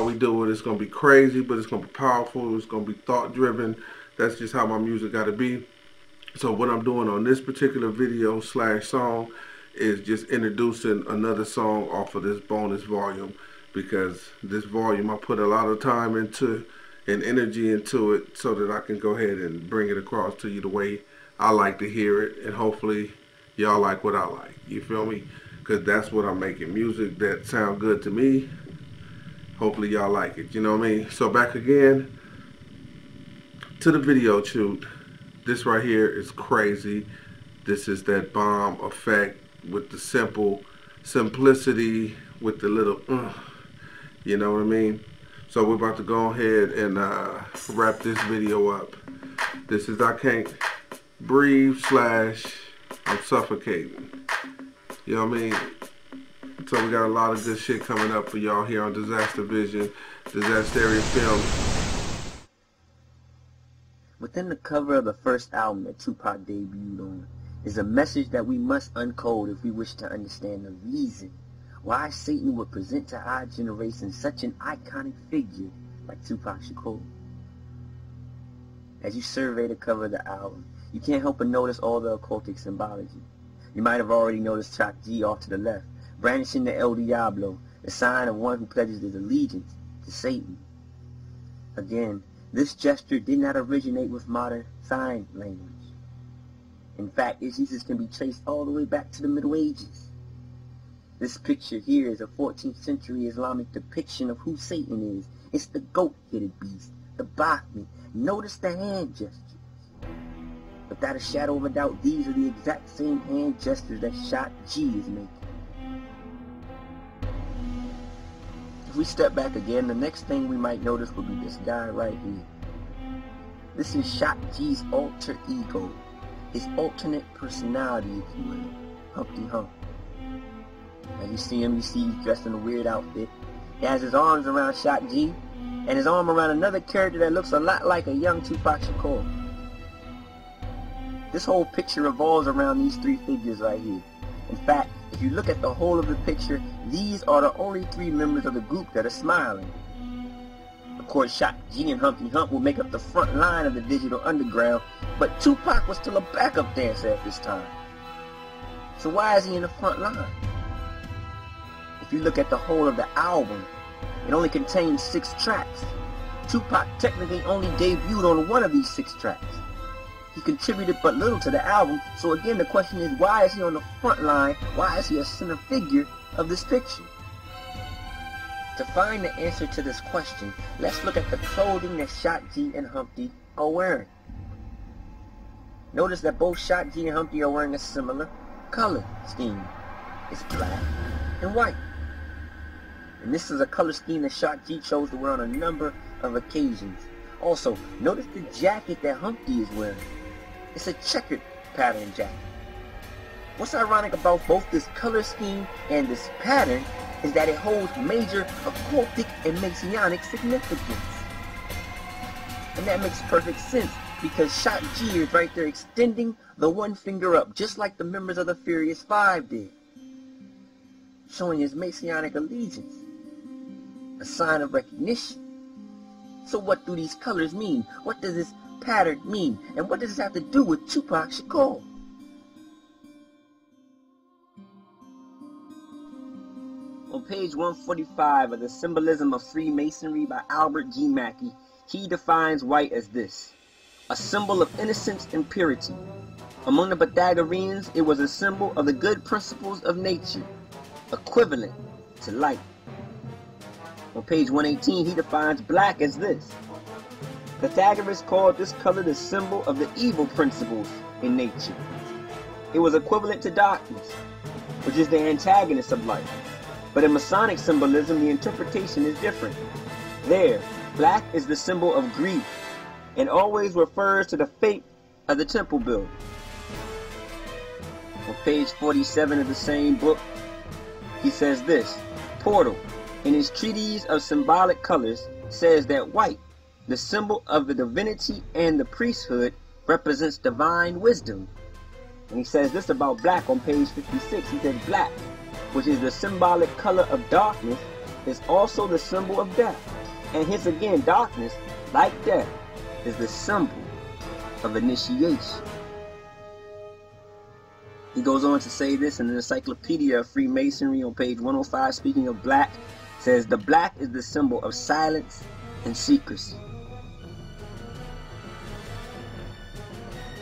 how we do it. It's going to be crazy, but it's going to be powerful. It's going to be thought driven. That's just how my music got to be. So what I'm doing on this particular video slash song is just introducing another song off of this bonus volume, because this volume I put a lot of time into and energy into it so that I can go ahead and bring it across to you the way I like to hear it, and hopefully y'all like what I like. You feel me? Because that's what I'm making, music that sound good to me. Hopefully y'all like it, you know what I mean? So back again to the video shoot. This right here is crazy. This is that bomb effect with the simplicity, with the little you know what I mean? So we're about to go ahead and wrap this video up. This is I Can't Breathe / I'm Suffocating. You know what I mean? So we got a lot of good shit coming up for y'all here on Disaster Vision, Disasteria Films. Within the cover of the first album that Tupac debuted on is a message that we must uncode if we wish to understand the reason why Satan would present to our generation such an iconic figure like Tupac Shakur. As you survey the cover of the album, you can't help but notice all the occultic symbology. You might have already noticed Shock G off to the left, brandishing the El Diablo, the sign of one who pledges his allegiance to Satan. Again, this gesture did not originate with modern sign language. In fact, its uses can be traced all the way back to the Middle Ages. This picture here is a 14th century Islamic depiction of who Satan is. It's the goat-headed beast, the Bachman. Notice the hand gestures. Without a shadow of a doubt, these are the exact same hand gestures that Shock G is making. If we step back again, the next thing we might notice will be this guy right here. This is Shock G's alter ego, his alternate personality, if you will, Humpty Hump. As you see him, you see he's dressed in a weird outfit. He has his arms around Shock G, and his arm around another character that looks a lot like a young Tupac Shakur. This whole picture revolves around these three figures right here. In fact, if you look at the whole of the picture, these are the only three members of the group that are smiling. Of course, Shock G and Humpty Hump will make up the front line of the digital underground, but Tupac was still a backup dancer at this time. So why is he in the front line? If you look at the whole of the album, it only contains 6 tracks. Tupac technically only debuted on one of these 6 tracks. He contributed but little to the album, so again the question is, why is he on the front line? Why is he a center figure of this picture? To find the answer to this question, let's look at the clothing that Shock G and Humpty are wearing. Notice that both Shock G and Humpty are wearing a similar color scheme. It's black and white. And this is a color scheme that Shock G chose to wear on a number of occasions. Also, notice the jacket that Humpty is wearing. It's a checkered pattern jacket. What's ironic about both this color scheme and this pattern is that it holds major occultic and messianic significance. And that makes perfect sense, because Shock G is right there extending the one finger up, just like the members of the Furious Five did, showing his messianic allegiance, a sign of recognition. So what do these colors mean? What does this pattern mean? And what does this have to do with Tupac Shakur? On page 145 of The Symbolism of Freemasonry by Albert G. Mackey, he defines white as this: a symbol of innocence and purity. Among the Pythagoreans, it was a symbol of the good principles of nature, equivalent to light. On page 118, he defines black as this: Pythagoras called this color the symbol of the evil principles in nature. It was equivalent to darkness, which is the antagonist of light. But in Masonic symbolism, the interpretation is different. There, black is the symbol of grief and always refers to the fate of the temple building. On page 47 of the same book, he says this: Portal, in his treatise of symbolic colors, says that white, the symbol of the divinity and the priesthood, represents divine wisdom. And he says this about black on page 56. He says black, which is the symbolic color of darkness, is also the symbol of death. And hence again, darkness, like death, is the symbol of initiation. He goes on to say this in the Encyclopedia of Freemasonry on page 105, speaking of black, says the black is the symbol of silence and secrecy.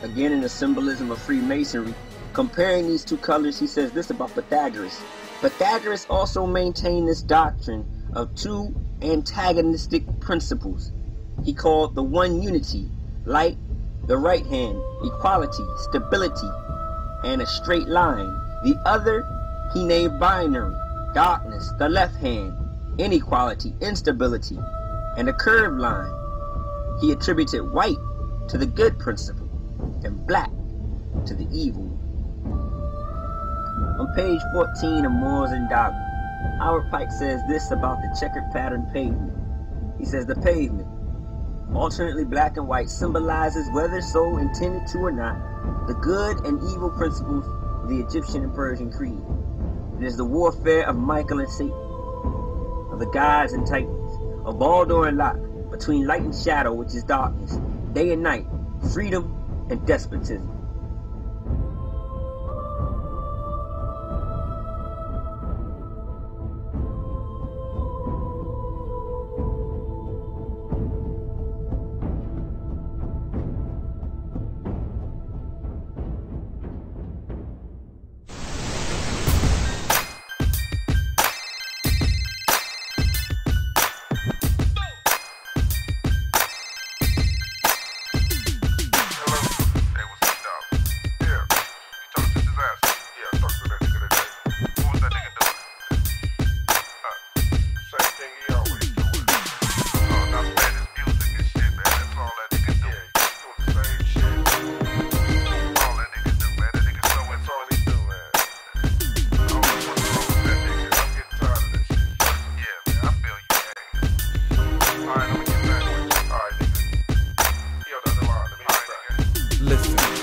Again, in the symbolism of Freemasonry, comparing these two colors, he says this about Pythagoras. Pythagoras also maintained this doctrine of two antagonistic principles. He called the one unity, light, the right hand, equality, stability, and a straight line. The other he named binary, darkness, the left hand, inequality, instability, and a curved line. He attributed white to the good principle and black to the evil. On page 14 of Morals and Dogma, Howard Pike says this about the checkered pattern pavement. He says the pavement, alternately black and white, symbolizes, whether so intended to or not, the good and evil principles of the Egyptian and Persian creed. It is the warfare of Michael and Satan, of the gods and titans, of Baldur and Locke, between light and shadow, which is darkness, day and night, freedom and despotism.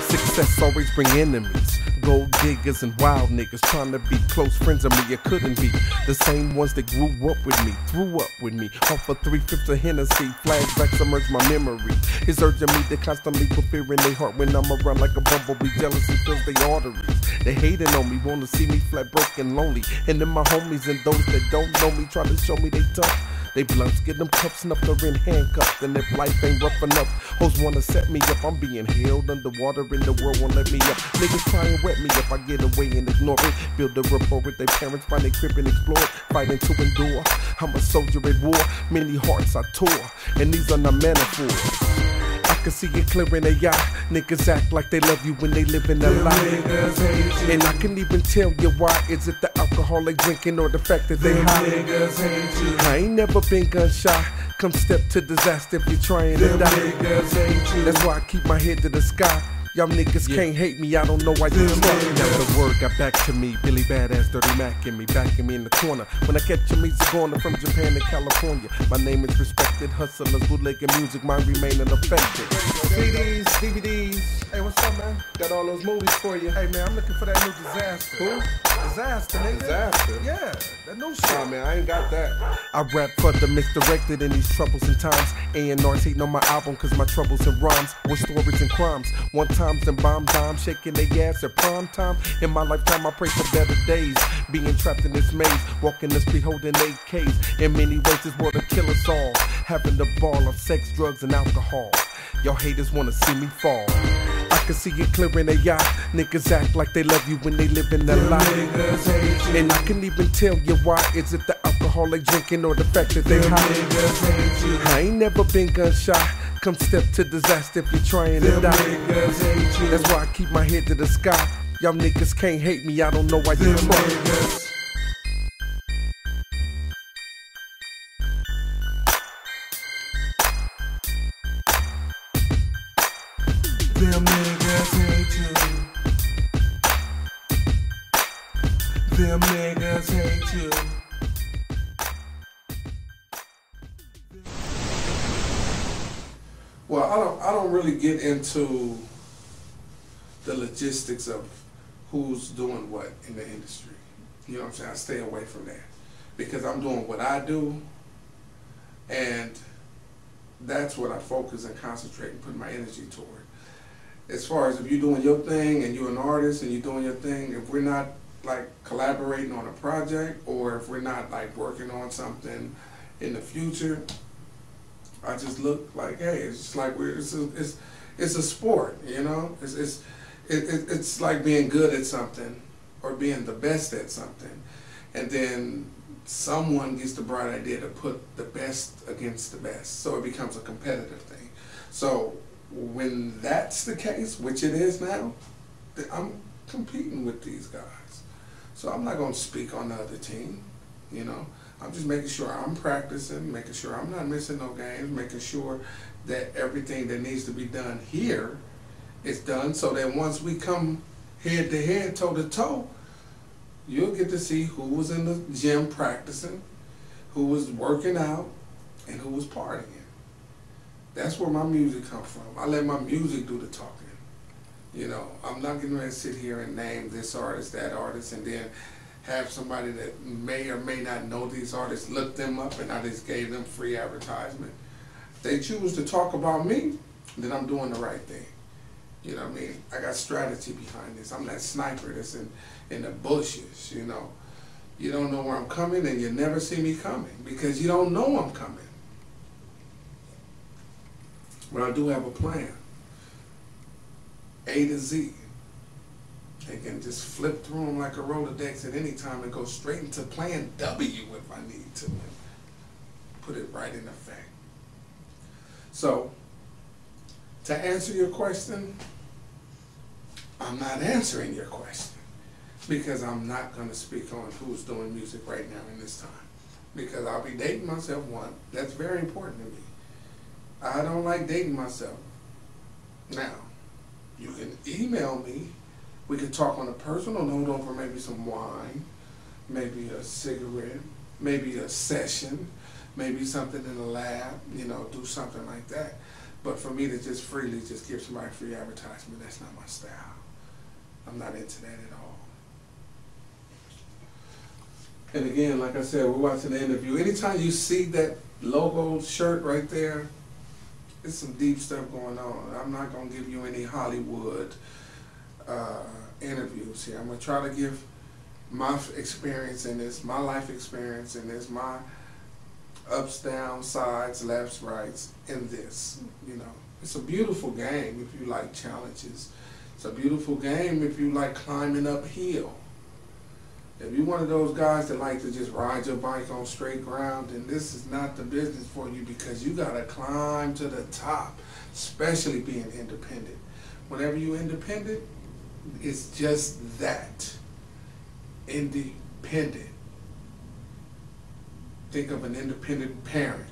Success always bring enemies, gold diggers and wild niggas trying to be close friends of me. You couldn't be the same ones that grew up with me, threw up with me, off of 3/5 of Hennessy. Flashbacks submerge my memory. It's urging me to constantly put fear in their heart when I'm around like a bumblebee. Jealousy fills their arteries. They hating on me, wanna see me flat, broken, lonely. And then my homies and those that don't know me try to show me they tough. They blunts, get them cuffs snuffed or in handcuffs. And if life ain't rough enough, hoes wanna set me up. I'm being held underwater and the world won't let me up. Niggas try and wet me if I get away and ignore it. Build a rapport with their parents, find their crib and explore it. Fighting to endure, I'm a soldier at war. Many hearts I tore, and these are not metaphors. I can see it clear in their eye. Niggas act like they love you when they live in a lie. And I can even tell you why. Is it the alcohol they drinking or the fact that they high? I ain't never been gun shy. Come step to disaster if you're trying to die. That's why I keep my head to the sky. Y'all niggas can't hate me, I don't know why you try. Now the word got back to me, Billy Badass, Dirty Mac in me, backing me in the corner. When I catch a music corner from Japan to California, my name is respected. Hustlers, bootlegging music, mine remaining affected. CDs, DVDs, hey, what's up, man? Got all those movies for you. Hey, man, I'm looking for that new Disaster. Who? Disaster, nigga. Disaster? Yeah, that new shit. Nah, man, I ain't got that. I rap for the misdirected in these troublesome times. A&R's hating on my album cause my troubles and rhymes with stories and crimes. One times and bomb time, shaking their ass at prime time. In my lifetime, I pray for better days. Being trapped in this maze, walking the street holding AKs. In many ways, it's what to kill us all. Having the ball of sex, drugs, and alcohol. Y'all haters wanna see me fall. I can see it clear in their eye. Niggas act like they love you when they live in the lie. And I can even tell you why. Is it the alcohol they drinking or the fact that they high? I ain't never been gun shy. Come step to disaster if you're trying to die. That's why I keep my head to the sky. Y'all niggas can't hate me, I don't know why you try. Them niggas hate you. Them niggas hate you. Well, I don't really get into the logistics of who's doing what in the industry. You know what I'm saying? I stay away from that. because I'm doing what I do, and that's what I focus and concentrate and put my energy toward. As far as if you're doing your thing and you're an artist and you're doing your thing, if we're not like collaborating on a project, or if we're not like working on something in the future, I just look like, hey, it's just like it's a sport, you know. It's like being good at something or being the best at something, and then someone gets the bright idea to put the best against the best, so it becomes a competitive thing. So when that's the case, which it is now, I'm competing with these guys. So I'm not going to speak on the other team, you know. I'm just making sure I'm practicing, making sure I'm not missing no games, making sure that everything that needs to be done here is done, so that once we come head to head, toe to toe, you'll get to see who was in the gym practicing, who was working out, and who was partying. That's where my music comes from. I let my music do the talking. You know, I'm not getting ready to sit here and name this artist, that artist, and then have somebody that may or may not know these artists look them up, and I just gave them free advertisement. If they choose to talk about me, then I'm doing the right thing. You know what I mean? I got strategy behind this. I'm that sniper that's in the bushes, you know. You don't know where I'm coming, and you never see me coming because you don't know I'm coming. But I do have a plan. A to Z. They can just flip through them like a Rolodex at any time and go straight into plan W if I need to. And put it right in effect. So, to answer your question, I'm not answering your question because I'm not going to speak on who's doing music right now in this time. Because I'll be dating myself, one. That's very important to me. I don't like dating myself. Now, you can email me. We can talk on a personal note over maybe some wine, maybe a cigarette, maybe a session, maybe something in the lab, you know, do something like that. But for me to just freely just give somebody free advertisement, that's not my style. I'm not into that at all. And again, like I said, we're watching the interview. Anytime you see that logo shirt right there, there's some deep stuff going on. I'm not going to give you any Hollywood interviews here. I'm going to try to give my experience in this, my life experience in this, my ups, downs, sides, lefts, rights in this. You know, it's a beautiful game if you like challenges. It's a beautiful game if you like climbing uphill. If you're one of those guys that like to just ride your bike on straight ground, then this is not the business for you because you got to climb to the top, especially being independent. Whenever you're independent, it's just that. Independent. Think of an independent parent,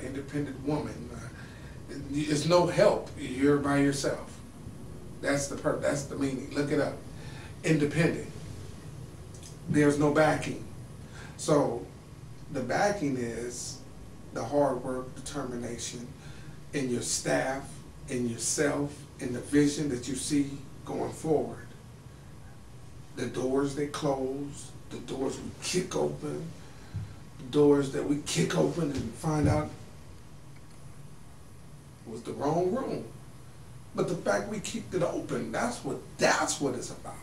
independent woman. There's no help. You're by yourself. That's the meaning. Look it up. Independent. There's no backing. So the backing is the hard work, determination in your staff, in yourself, in the vision that you see going forward. The doors they close, the doors we kick open, the doors that we kick open and find out was the wrong room. But the fact we kicked it open, that's what it's about.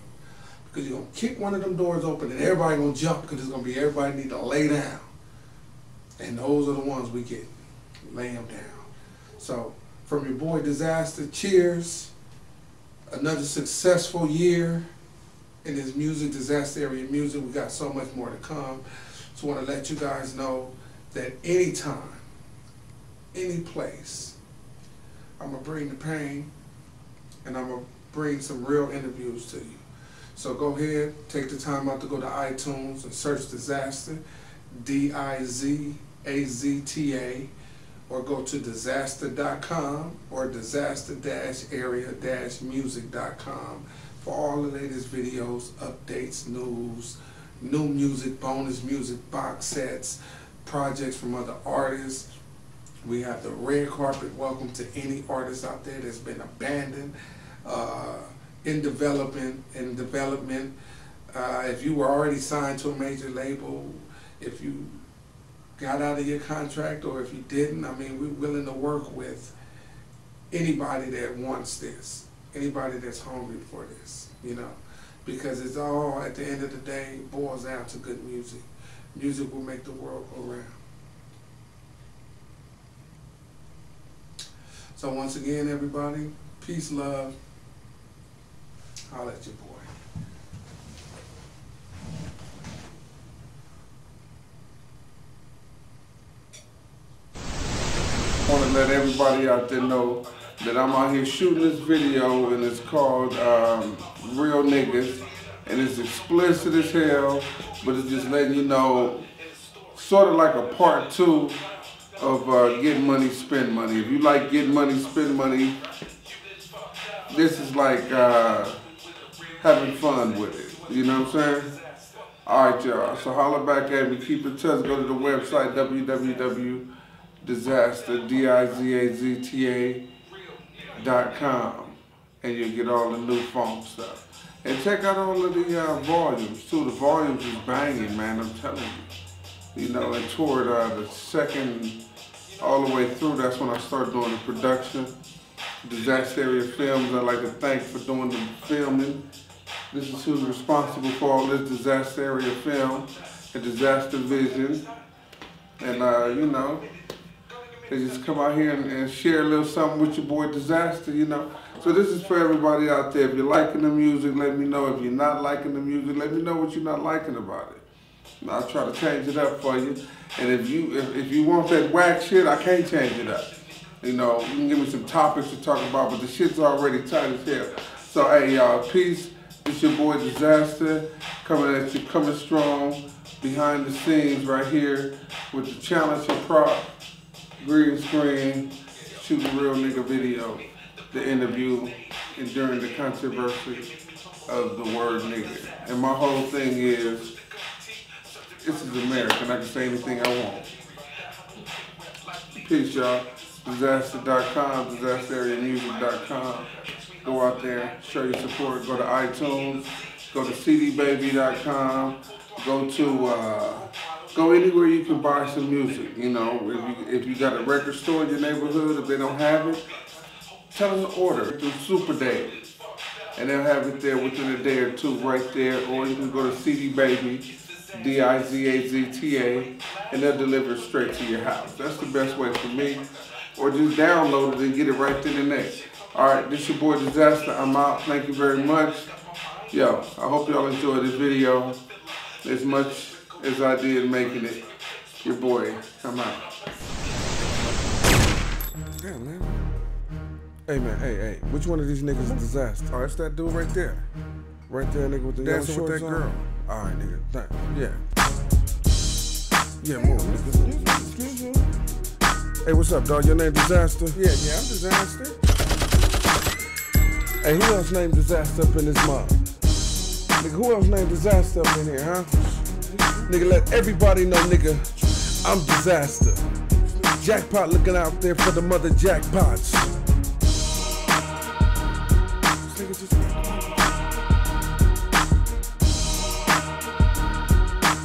Because you're going to kick one of them doors open and everybody going to jump because it's going to be everybody need to lay down. And those are the ones we get. Lay them down. So, from your boy Disaster, cheers. Another successful year in this music, Disaster Area Music. We got so much more to come. Just want to let you guys know that anytime, any place, I'm going to bring the pain and I'm going to bring some real interviews to you. So go ahead, take the time out to go to iTunes and search Disaster, D-I-Z-A-Z-T-A, or go to disaster.com or disaster-area-music.com for all the latest videos, updates, news, new music, bonus music, box sets, projects from other artists. We have the red carpet welcome to any artist out there that's been abandoned. In development. If you were already signed to a major label, if you got out of your contract or if you didn't, I mean, we're willing to work with anybody that wants this, anybody that's hungry for this, you know, because it's all, at the end of the day, boils down to good music. Music will make the world go round. So once again, everybody, peace, love. Holla at your boy. I want to let everybody out there know that I'm out here shooting this video, and it's called Real Niggas, and it's explicit as hell, but it's just letting you know, sort of like a part 2 of Get Money, Spend Money. If you like Get Money, Spend Money, this is like having fun with it. You know what I'm saying? Alright, y'all. So holler back at me. Keep in touch. Go to the website, www.disaster, DIZAZTA.com, and you'll get all the new funk stuff. And check out all of the volumes, too. The volumes is banging, man. I'm telling you. You know, and toward the second, all the way through, that's when I start doing the production. Disaster Area Films, I'd like to thank for doing the filming. This is who's responsible for all this Disaster Area Film and Disaster Vision. And, you know, they just come out here and share a little something with your boy Disaster, you know. So this is for everybody out there. If you're liking the music, let me know. If you're not liking the music, let me know what you're not liking about it. I'll try to change it up for you. And if you want that whack shit, I can't change it up. You know, you can give me some topics to talk about, but the shit's already tight as hell. So, hey, y'all, peace. It's your boy Disaster, coming at you, coming strong, behind the scenes right here with the Challenger prop, green screen, shooting real nigga video, the interview, and during the controversy of the word nigga. And my whole thing is, this is American. I can say anything I want. Peace, y'all. Disaster.com, disasteramusic.com. Go out there, show your support. Go to iTunes, go to cdbaby.com, go anywhere you can buy some music. You know, if you got a record store in your neighborhood, if they don't have it, tell them to order through Super Dave, and they'll have it there within a day or two right there. Or you can go to CD Baby, DIZAZTA, and they'll deliver it straight to your house. That's the best way for me. Or just download it and get it right then and there. Alright, this your boy Disaster. I'm out. Thank you very much. Yo, I hope y'all enjoyed this video as much as I did making it. Your boy, I'm out. Damn, man. Hey, man, hey. Which one of these niggas is Disaster? Oh, that's that dude right there. Right there, nigga, with the dancing with that girl. Alright, nigga. Yeah, move, nigga. Excuse me. Hey, what's up, dog? Your name Disaster? Yeah, I'm Disaster. Hey, who else named Disaster up in this mob? Nigga, who else named Disaster up in here, huh? Nigga, let everybody know, nigga, I'm Disaster. Jackpot looking out there for the mother jackpots.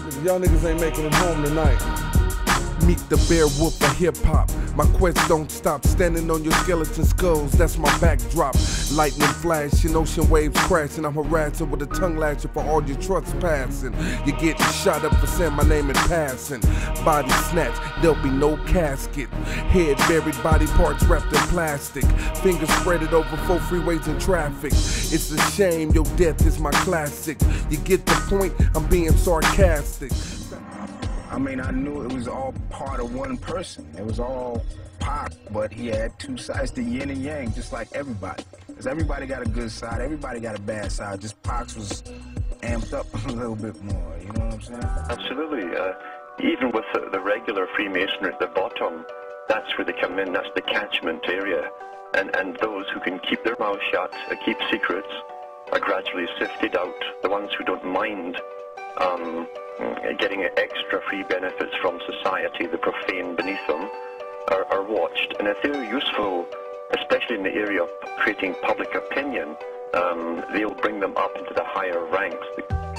Nigga, y'all niggas ain't making it home tonight. Meet the bear whoop of hip-hop. My quest don't stop, standing on your skeleton skulls, that's my backdrop. Lightning flashing, ocean waves crashing, I'm harassing with a tongue lasher for all your trespassing. You're getting shot up for saying my name in passing. Body snatch, there'll be no casket. Head buried, body parts wrapped in plastic. Fingers spreaded over 4 freeways in traffic. It's a shame, your death is my classic. You get the point, I'm being sarcastic. I mean, I knew it was all part of one person. It was all Pac, but he had 2 sides, the yin and yang, just like everybody. Because everybody got a good side, everybody got a bad side. Just Pac's was amped up a little bit more, you know what I'm saying? Absolutely. Even with the regular Freemasonry at the bottom, that's where they come in, that's the catchment area. And those who can keep their mouth shut, keep secrets, are gradually sifted out. The ones who don't mind getting extra free benefits from society, the profane beneath them, are watched. And if they're useful, especially in the area of creating public opinion, they'll bring them up into the higher ranks.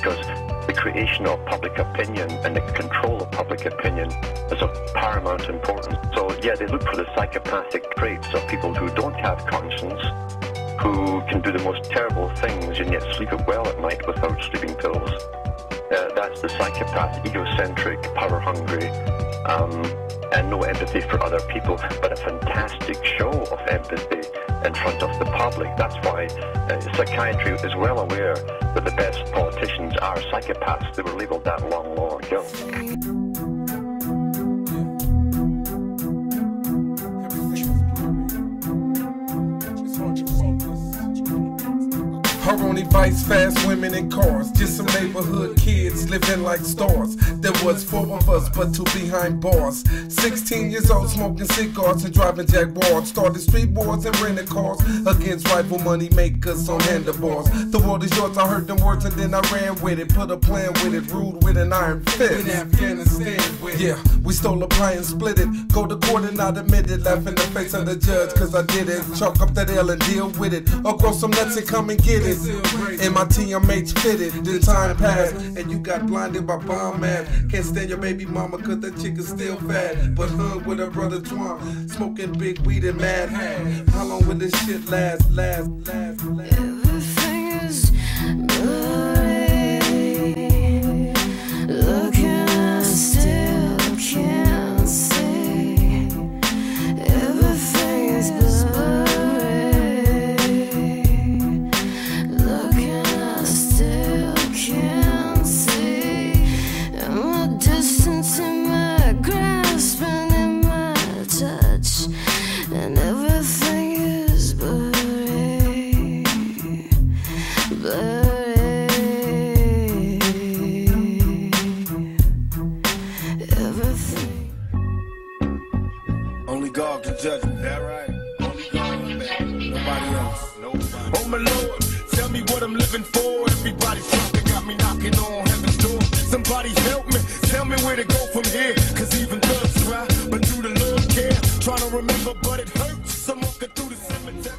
because the creation of public opinion and the control of public opinion is of paramount importance. So yeah, they look for the psychopathic traits of people who don't have conscience, who can do the most terrible things and yet sleep well at night without sleeping pills. That's the psychopath, egocentric, power-hungry, and no empathy for other people, but a fantastic show of empathy in front of the public. That's why psychiatry is well aware that the best politicians are psychopaths. They were labelled that long, long ago. Her only vice, fast women in cars. Just some neighborhood kids living like stars. There was 4 of us, but 2 behind bars. 16 years old, smoking cigars and driving Jaguars. Started street wars and rented cars against rival money makers on handlebars. The world is yours, I heard them words and then I ran with it. Put a plan with it, ruled with an iron fist. In Afghanistan with it. Yeah, we stole a pie and split it. Go to court and not admit it. Laugh in the face of the judge, cause I did it. Chalk up that L and deal with it. Or grow some nuts and come and get it. And my TMH fitted, then time passed, and you got blinded by bomb math. Can't stand your baby mama cause that chick is still fat, but hung with her brother Twan, smoking big weed and mad. How long will this shit last? Everything is blurry. Looking, I still can't see. Everything is blurry. Only God can judge me. That right? Only God, man. Nobody else. Nobody. Oh my Lord, tell me what I'm living for. Everybody's talking, got me knocking on heaven's door. Somebody help me, tell me where to go from here. Cause even thugs try, but do the Lord care? Trying to remember, but it hurts. Some walking through the cemetery.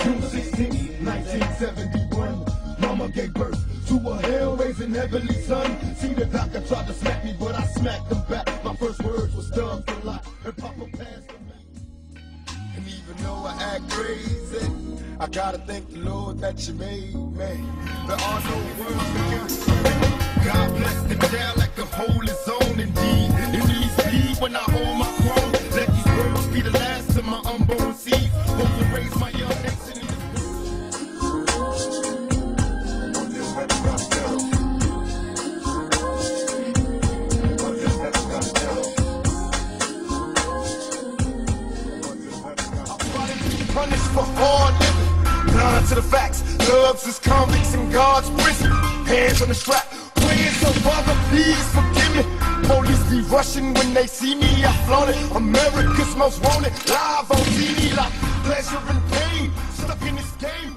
June 16, 1971, Mama gave birth to a hell-raising heavenly son. See, the doctor tried to smack me, but I smacked him back. My first words was thugs a lot, and Papa passed to me. And even though I act crazy, I gotta thank the Lord that you made me. There are no words to explain. God bless the child like a holy zone indeed. It needs speed when I hold my throne. Let these words be the last of my unborn seed. Hope to raise my young nation in punished for hard living. Blind to the facts. Thugs is convicts in God's prison. Hands on the strap. Praying so Father, please forgive me. Police be rushing when they see me. I flaunt it. America's most wanted. Live on TV like pleasure and pain. Stuck in this game.